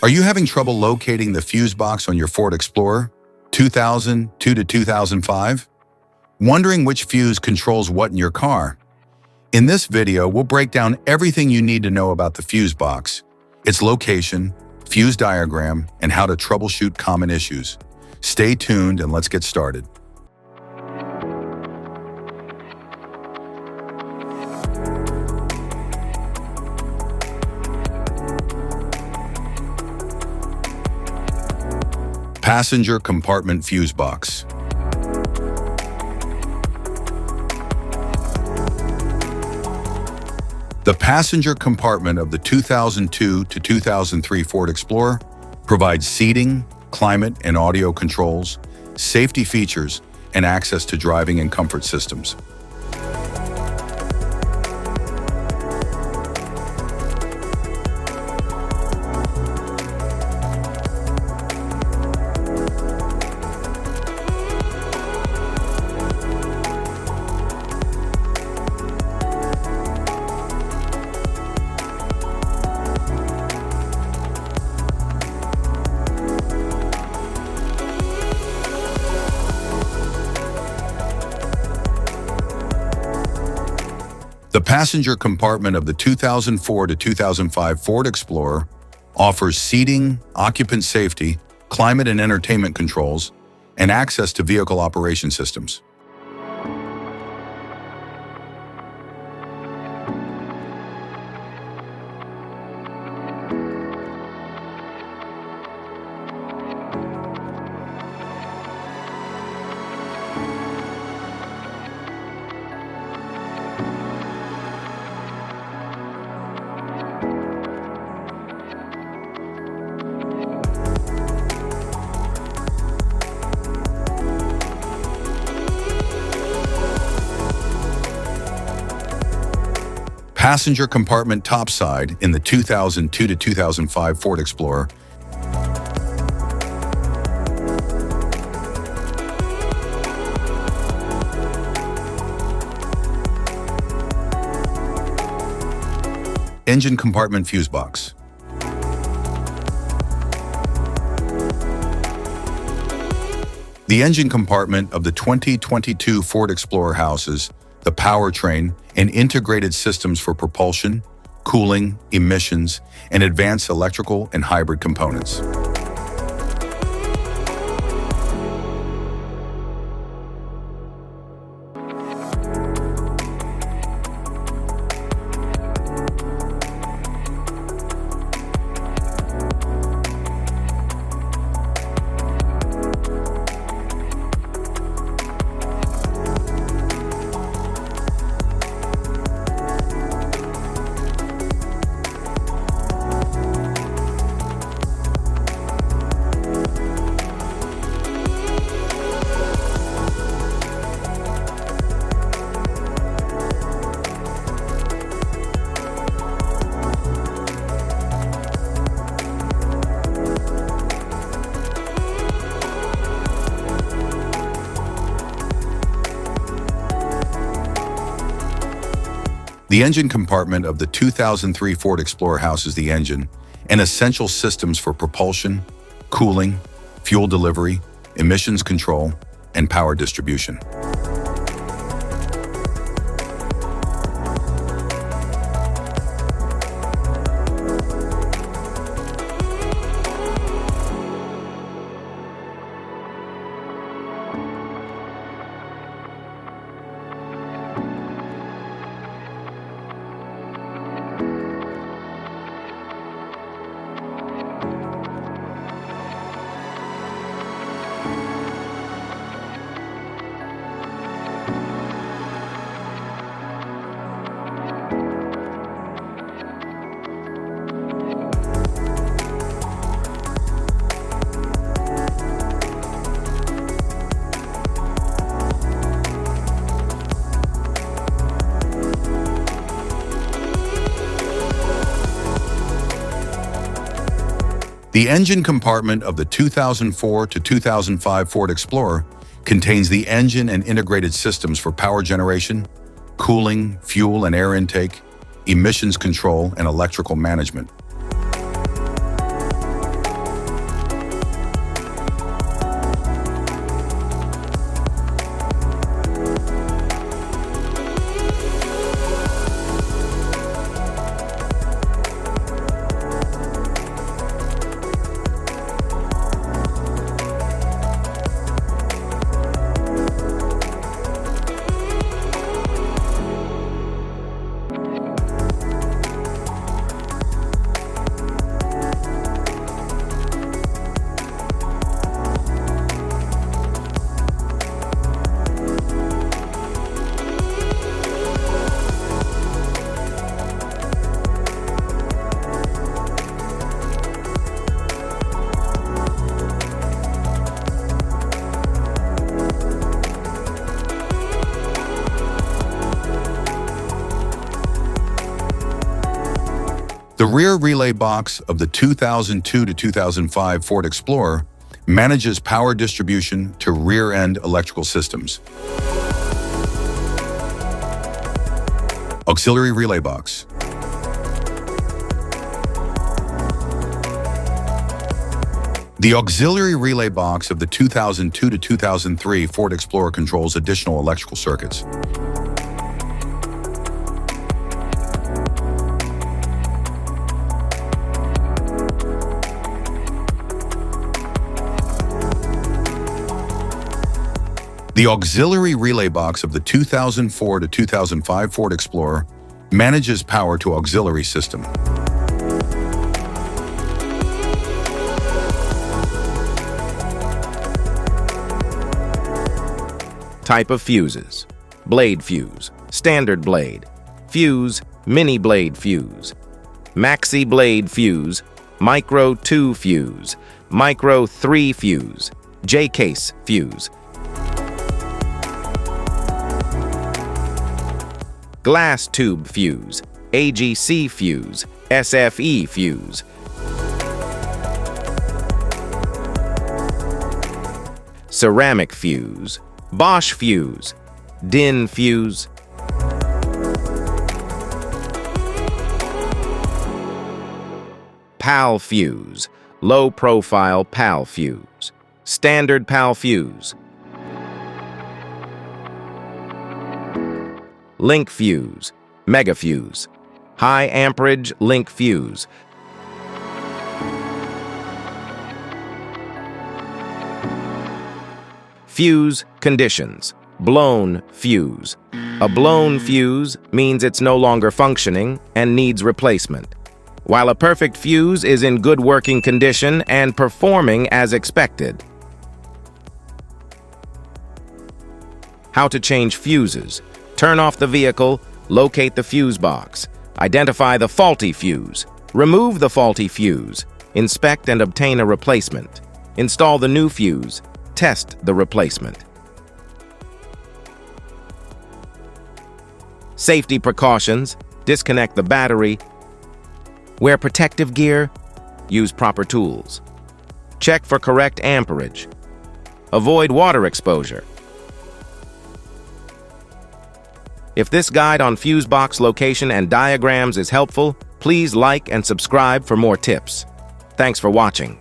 Are you having trouble locating the fuse box on your Ford Explorer 2002 to 2005? Wondering which fuse controls what in your car? In this video, we'll break down everything you need to know about the fuse box, its location, fuse diagram, and how to troubleshoot common issues. Stay tuned and let's get started. Passenger Compartment Fuse Box. The passenger compartment of the 2002 to 2003 Ford Explorer provides seating, climate and audio controls, safety features, and access to driving and comfort systems. The passenger compartment of the 2004 to 2005 Ford Explorer offers seating, occupant safety, climate and entertainment controls, and access to vehicle operation systems. Passenger compartment topside in the 2002 to 2005 Ford Explorer. Engine compartment fuse box. The engine compartment of the 2022 Ford Explorer houses the powertrain and integrated systems for propulsion, cooling, emissions, and advanced electrical and hybrid components. The engine compartment of the 2003 Ford Explorer houses the engine and essential systems for propulsion, cooling, fuel delivery, emissions control, and power distribution. The engine compartment of the 2004 to 2005 Ford Explorer contains the engine and integrated systems for power generation, cooling, fuel and air intake, emissions control, and electrical management. The rear relay box of the 2002 to 2005 Ford Explorer manages power distribution to rear-end electrical systems. Auxiliary relay box. The auxiliary relay box of the 2002 to 2003 Ford Explorer controls additional electrical circuits. The auxiliary relay box of the 2004 to 2005 Ford Explorer manages power to auxiliary system. Type of fuses: blade fuse, standard blade, fuse, mini blade fuse, maxi blade fuse, micro 2 fuse, micro 3 fuse, J-case fuse, glass tube fuse, AGC fuse, SFE fuse, ceramic fuse, Bosch fuse, DIN fuse, PAL fuse, low profile PAL fuse, standard PAL fuse, link fuse, mega fuse, high amperage link fuse, fuse conditions: blown fuse. A blown fuse means it's no longer functioning and needs replacement, while a perfect fuse is in good working condition and performing as expected. How to change fuses: turn off the vehicle, locate the fuse box, identify the faulty fuse, remove the faulty fuse, inspect and obtain a replacement, install the new fuse, test the replacement. Safety precautions: disconnect the battery, wear protective gear, use proper tools, check for correct amperage, avoid water exposure. If this guide on fuse box location and diagrams is helpful, please like and subscribe for more tips. Thanks for watching.